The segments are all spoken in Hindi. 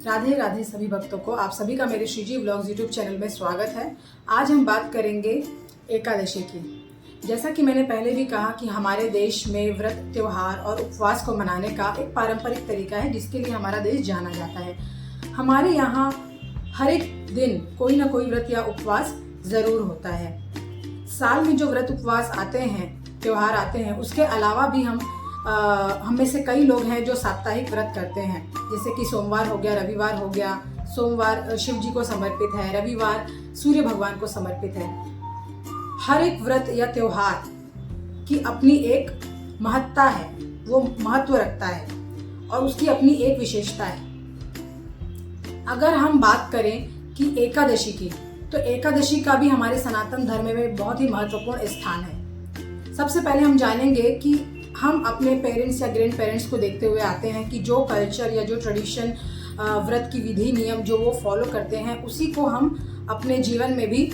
राधे राधे सभी भक्तों को, आप सभी का मेरे श्रीजी व्लॉग्स यूट्यूब चैनल में स्वागत है। आज हम बात करेंगे एकादशी की। जैसा कि मैंने पहले भी कहा कि हमारे देश में व्रत, त्योहार और उपवास को मनाने का एक पारंपरिक तरीका है जिसके लिए हमारा देश जाना जाता है। हमारे यहाँ हर एक दिन कोई ना कोई व्रत या उपवास जरूर होता है। साल में जो व्रत उपवास आते हैं, त्योहार आते हैं, उसके अलावा भी हम में से कई लोग हैं जो साप्ताहिक व्रत करते हैं। जैसे कि सोमवार हो गया, रविवार हो गया। सोमवार शिव जी को समर्पित है, रविवार सूर्य भगवान को समर्पित है। हर एक व्रत या त्योहार की अपनी एक महत्ता है, वो महत्व रखता है और उसकी अपनी एक विशेषता है। अगर हम बात करें कि एकादशी की, तो एकादशी का भी हमारे सनातन धर्म में बहुत ही महत्वपूर्ण स्थान है। सबसे पहले हम जानेंगे कि हम अपने पेरेंट्स या ग्रैंड पेरेंट्स को देखते हुए आते हैं कि जो कल्चर या जो ट्रेडिशन, व्रत की विधि नियम जो वो फॉलो करते हैं, उसी को हम अपने जीवन में भी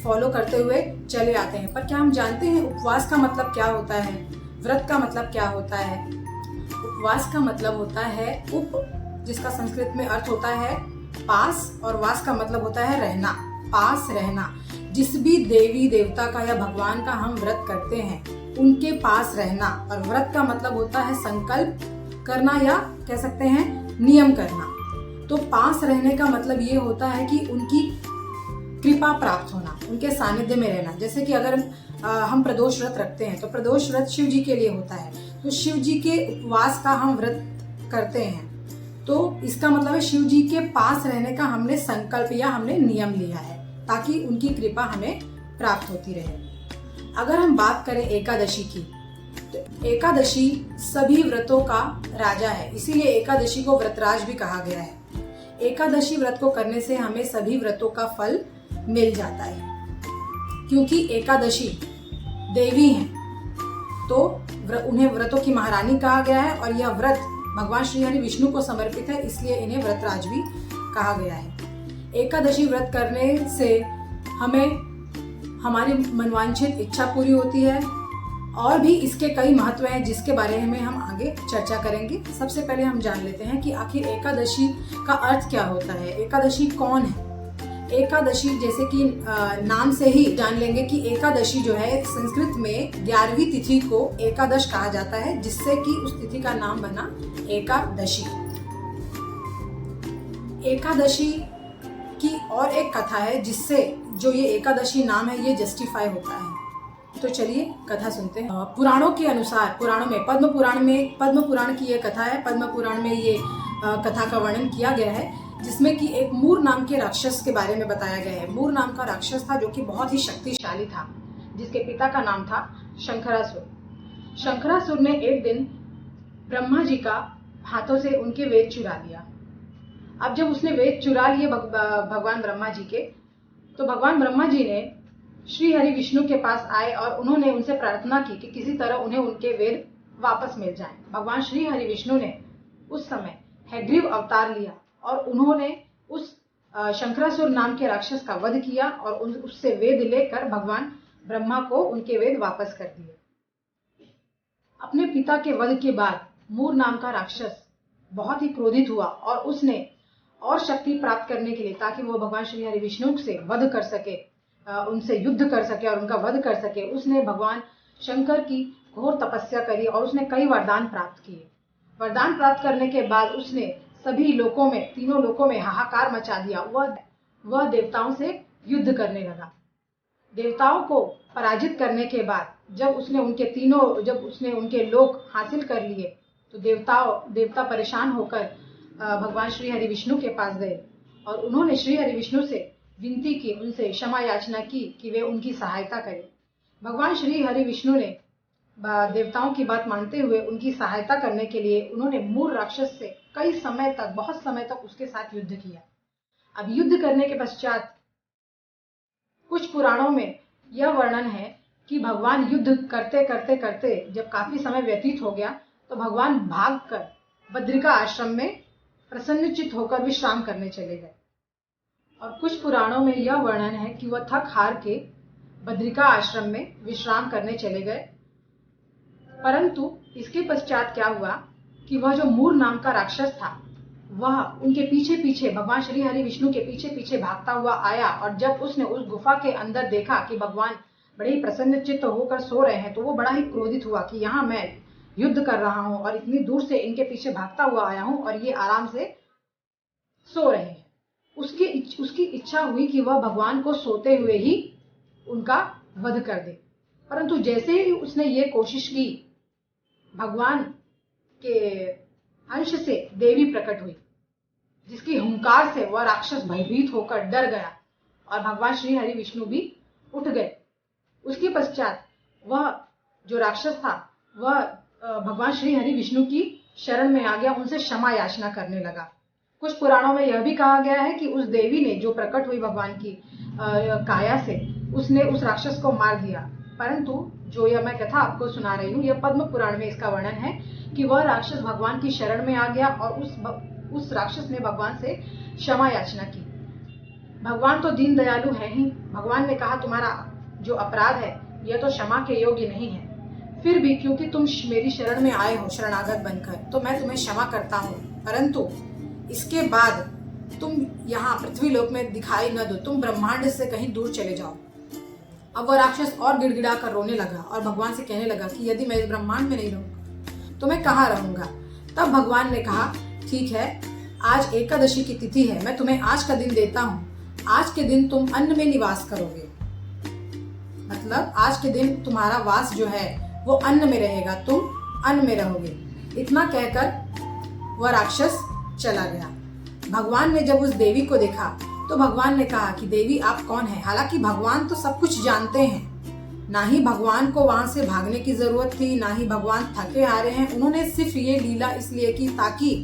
फॉलो करते हुए चले आते हैं। पर क्या हम जानते हैं उपवास का मतलब क्या होता है, व्रत का मतलब क्या होता है? उपवास का मतलब होता है उप, जिसका संस्कृत में अर्थ होता है पास, और वास का मतलब होता है रहना, पास रहना। जिस भी देवी देवता का या भगवान का हम व्रत करते हैं उनके पास रहना। और व्रत का मतलब होता है संकल्प करना या कह सकते हैं नियम करना। तो पास रहने का मतलब ये होता है कि उनकी कृपा प्राप्त होना, उनके सानिध्य में रहना। जैसे कि अगर हम प्रदोष व्रत रखते हैं तो प्रदोष व्रत शिव जी के लिए होता है, तो शिव जी के उपवास का हम व्रत करते हैं, तो इसका मतलब है शिव जी के पास रहने का हमने संकल्प या हमने नियम लिया है ताकि उनकी कृपा हमें प्राप्त होती रहे। अगर हम बात करें एकादशी की, तो एकादशी सभी व्रतों का राजा है, इसीलिए एकादशी को व्रतराज भी कहा गया है। एकादशी व्रत को करने से हमें सभी व्रतों का फल मिल जाता है, क्योंकि एकादशी देवी हैं, तो उन्हें व्रतों की महारानी कहा गया है। और यह व्रत भगवान श्री हरि विष्णु को समर्पित है, इसलिए इन्हें व्रतराज भी कहा गया है। एकादशी व्रत करने से हमें हमारी मनवांछित इच्छा पूरी होती है, और भी इसके कई महत्व हैं जिसके बारे में हम आगे चर्चा करेंगे। सबसे पहले हम जान लेते हैं कि आखिर एकादशी का अर्थ क्या होता है, एकादशी कौन है। एकादशी जैसे कि नाम से ही जान लेंगे कि एकादशी जो है संस्कृत में 11वीं तिथि को एकादश कहा जाता है, जिससे कि उस तिथि का नाम बना एकादशी। एकादशी की और एक कथा है जिससे जो ये एकादशी नाम है ये जस्टिफाई होता है। तो चलिए कथा सुनते हैं। पुराणों के अनुसार, पुराणों में पद्म पुराण की ये कथा है। पद्म पुराण में ये कथा का वर्णन किया गया है, जिसमें कि एक मूर नाम के राक्षस के बारे में बताया गया है। मूर नाम का राक्षस था जो कि बहुत ही शक्तिशाली था, जिसके पिता का नाम था शंखरासुर। शंखरासुर ने एक दिन ब्रह्मा जी का हाथों से उनके वेद चुरा लिया। अब जब उसने वेद चुरा लिए भगवान ब्रह्मा जी के, तो भगवान ब्रह्मा जी ने श्री हरि विष्णु के पास आए और उन्होंने उनसे प्रार्थना की कि किसी तरह उन्हें उनके वेद वापस मिल जाएं। भगवान श्री हरि विष्णु ने उस समय हैग्रीव अवतार लिया और उन्होंने उस शंखरासुर नाम के राक्षस का वध किया और उससे वेद लेकर भगवान ब्रह्मा को उनके वेद वापस कर दिए। अपने पिता के वध के बाद मूर नाम का राक्षस बहुत ही क्रोधित हुआ और उसने और शक्ति प्राप्त करने के लिए, ताकि वो भगवान श्री हरि विष्णु से वध कर सके, उनसे युद्ध कर सके और उनका वध कर सके, उसने भगवान शंकर की घोर तपस्या करी और उसने कई वरदान प्राप्त किए। वरदान प्राप्त करने के बाद उसने सभी लोकों में, तीनों लोकों में हाहाकार मचा दिया। वह देवताओं से युद्ध करने लगा। देवताओं को पराजित करने के बाद जब उसने उनके लोक हासिल कर लिए, तो देवता परेशान होकर भगवान श्री हरि विष्णु के पास गए और उन्होंने श्री हरि विष्णु से विनती की, उनसे क्षमा याचना की कि वे उनकी सहायता करें। भगवान श्री हरि विष्णु ने देवताओं की बात मानते हुए उनकी सहायता करने के लिए उन्होंने मूर राक्षस से बहुत समय तक उसके साथ युद्ध किया। अब युद्ध करने के पश्चात कुछ पुराणों में यह वर्णन है कि भगवान युद्ध करते करते करते जब काफी समय व्यतीत हो गया, तो भगवान भागकर बद्रिका आश्रम में प्रसन्नचित्त होकर विश्राम करने चले गए। और कुछ पुराणों में यह वर्णन है कि वह थक हार के बद्रिका आश्रम में विश्राम करने चले गए। परंतु इसके पश्चात क्या हुआ कि वह जो मूर नाम का राक्षस था, वह उनके पीछे पीछे भगवान श्री हरि विष्णु के पीछे पीछे भागता हुआ आया, और जब उसने उस गुफा के अंदर देखा कि भगवान बड़े ही प्रसन्न चित्त होकर सो रहे हैं, तो वो बड़ा ही क्रोधित हुआ कि यहाँ मैं युद्ध कर रहा हूँ और इतनी दूर से इनके पीछे भागता हुआ आया हूँ और ये आराम से सो रहे हैं। उसकी इच्छा हुई कि वह भगवान को सोते हुए ही उनका वध कर दे। परंतु जैसे ही उसने ये कोशिश की, भगवान के अंश से देवी प्रकट हुई, जिसकी हुंकार से वह राक्षस भयभीत होकर डर गया और भगवान श्री हरि विष्णु भी उठ गए। उसके पश्चात वह जो राक्षस था वह भगवान श्री हरि विष्णु की शरण में आ गया, उनसे क्षमा याचना करने लगा। कुछ पुराणों में यह भी कहा गया है कि उस देवी ने जो प्रकट हुई भगवान की काया से, उसने उस राक्षस को मार दिया। परंतु जो यह मैं कथा आपको सुना रही हूँ, यह पद्म पुराण में इसका वर्णन है कि वह राक्षस भगवान की शरण में आ गया और उस राक्षस ने भगवान से क्षमा याचना की। भगवान तो दीन दयालु है ही। भगवान ने कहा, तुम्हारा जो अपराध है यह तो क्षमा के योग्य नहीं है, फिर भी क्योंकि तुम मेरी शरण में आए हो शरणागत बनकर, तो मैं तुम्हें क्षमा करता हूँ। परंतु इसके बाद तुम यहाँ पृथ्वी लोक में दिखाई न दो, तुम ब्रह्मांड से कहीं दूर चले जाओ। अब वह राक्षस और गिड़गिड़ा कर रोने लगा और भगवान से कहने लगा कि यदि मैं इस ब्रह्मांड में नहीं रहूंगा तो मैं कहाँ रहूंगा। तब भगवान ने कहा, ठीक है, आज एकादशी की तिथि है, मैं तुम्हें आज का दिन देता हूँ। आज के दिन तुम अन्न में निवास करोगे, मतलब आज के दिन तुम्हारा वास जो है वो अन्न में रहेगा, तुम अन्न में रहोगे। इतना कहकर वह राक्षस चला गया। भगवान ने जब उस देवी को देखा तो भगवान ने कहा कि देवी आप कौन है। हालांकि भगवान तो सब कुछ जानते हैं, ना ही भगवान को वहां से भागने की जरूरत थी, ना ही भगवान थके हारे हैं। उन्होंने सिर्फ ये लीला इसलिए की ताकि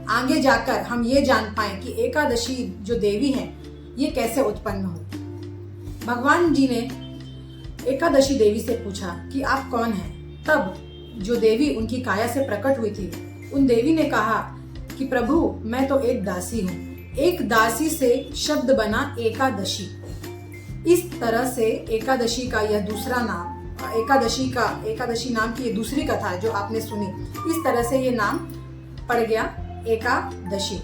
आगे जाकर हम ये जान पाए कि एकादशी जो देवी है ये कैसे उत्पन्न हुई। भगवान जी ने एकादशी देवी से पूछा कि आप कौन हैं। तब जो देवी उनकी काया से प्रकट हुई थी, उन देवी ने कहा कि प्रभु मैं तो एक दासी हूँ। एक दासी से शब्द बना एकादशी। इस तरह से एकादशी का यह दूसरा नाम, एकादशी नाम की ये दूसरी कथा जो आपने सुनी, इस तरह से ये नाम पड़ गया एकादशी।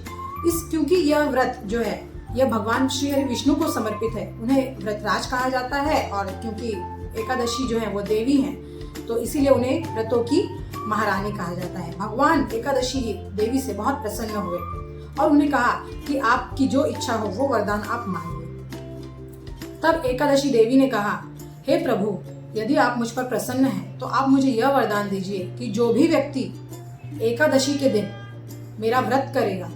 क्योंकि यह व्रत जो है यह भगवान श्री हरि विष्णु को समर्पित है, उन्हें व्रतराज कहा जाता है। और क्योंकि एकादशी जो है वो देवी हैं, तो इसीलिए उन्हें व्रतों की महारानी कहा जाता है। भगवान एकादशी देवी से बहुत प्रसन्न हुए और उन्हें कहा कि आपकी जो इच्छा हो वो वरदान आप मांगिए। तब एकादशी देवी ने कहा, हे प्रभु, यदि आप मुझ पर प्रसन्न हैं तो आप मुझे यह वरदान दीजिए कि जो भी व्यक्ति एकादशी के दिन मेरा व्रत करेगा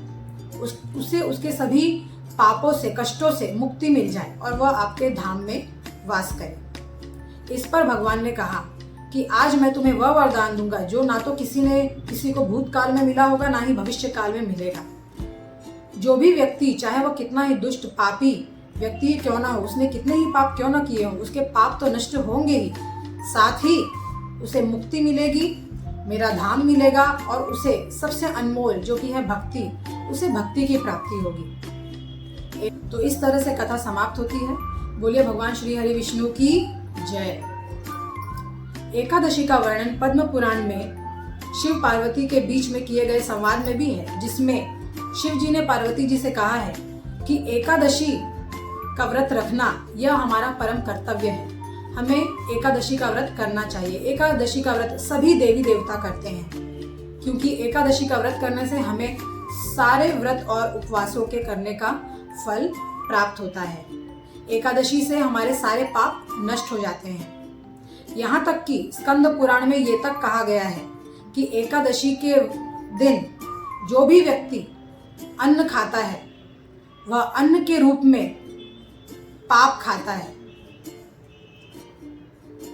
उसे उसके सभी पापों से, कष्टों से मुक्ति मिल जाए और वह आपके धाम में वास करे। इस पर भगवान ने कहा कि आज मैं तुम्हें वह वरदान दूंगा जो ना तो किसी को भूतकाल में मिला होगा, ना ही भविष्य काल में मिलेगा। जो भी व्यक्ति, चाहे वह कितना ही दुष्ट पापी व्यक्ति क्यों ना हो, उसने कितने ही पाप क्यों ना किए हो, उसके पाप तो नष्ट होंगे ही, साथ ही उसे मुक्ति मिलेगी, मेरा धाम मिलेगा और उसे सबसे अनमोल जो कि है भक्ति, उसे भक्ति की प्राप्ति होगी। तो इस तरह से कथा समाप्त होती है। बोलिए भगवान श्री हरि विष्णु की जय। एकादशी का वर्णन पद्म पुराण में शिव पार्वती के बीच में किए गए संवाद में भी है, जिसमें शिव जी ने पार्वती जी से कहा है कि एकादशी का व्रत रखना यह हमारा परम कर्तव्य है, हमें एकादशी का व्रत करना चाहिए। एकादशी का व्रत सभी देवी देवता करते हैं, क्योंकि एकादशी का व्रत करने से हमें सारे व्रत और उपवासों के करने का फल प्राप्त होता है। एकादशी से हमारे सारे पाप नष्ट हो जाते हैं। यहाँ तक कि स्कंद पुराण में ये तक कहा गया है कि एकादशी के दिन जो भी व्यक्ति अन्न खाता है वह अन्न के रूप में पाप खाता है।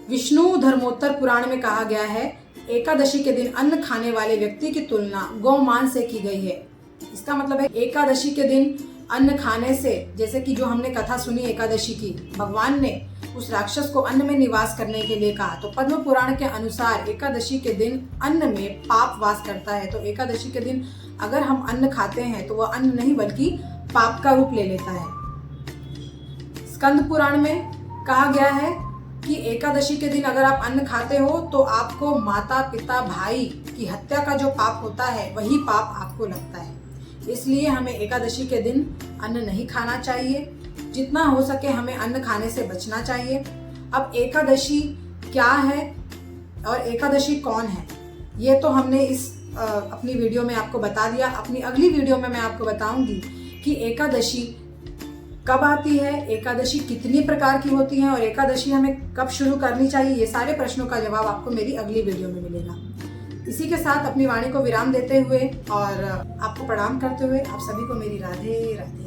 विष्णु धर्मोत्तर पुराण में कहा गया है, एकादशी के दिन अन्न खाने वाले व्यक्ति की तुलना गौमान से की गई है। इसका मतलब है एकादशी के दिन अन्न खाने से, जैसे कि जो हमने कथा सुनी एकादशी की, भगवान ने उस राक्षस को अन्न में निवास करने के लिए कहा, तो पद्म पुराण के अनुसार एकादशी के दिन अन्न में पाप वास करता है। तो एकादशी के दिन अगर हम अन्न खाते हैं तो वह अन्न नहीं बल्कि पाप का रूप ले लेता है। स्कंद पुराण में कहा गया है कि एकादशी के दिन अगर आप अन्न खाते हो तो आपको माता पिता भाई की हत्या का जो पाप होता है वही पाप आपको लगता है। इसलिए हमें एकादशी के दिन अन्न नहीं खाना चाहिए। जितना हो सके हमें अन्न खाने से बचना चाहिए। अब एकादशी क्या है और एकादशी कौन है, ये तो हमने इस अपनी वीडियो में आपको बता दिया। अपनी अगली वीडियो में मैं आपको बताऊंगी कि एकादशी कब आती है, एकादशी कितनी प्रकार की होती है और एकादशी हमें कब शुरू करनी चाहिए। ये सारे प्रश्नों का जवाब आपको मेरी अगली वीडियो में मिलेगा। इसी के साथ अपनी वाणी को विराम देते हुए और आपको प्रणाम करते हुए आप सभी को मेरी राधे राधे।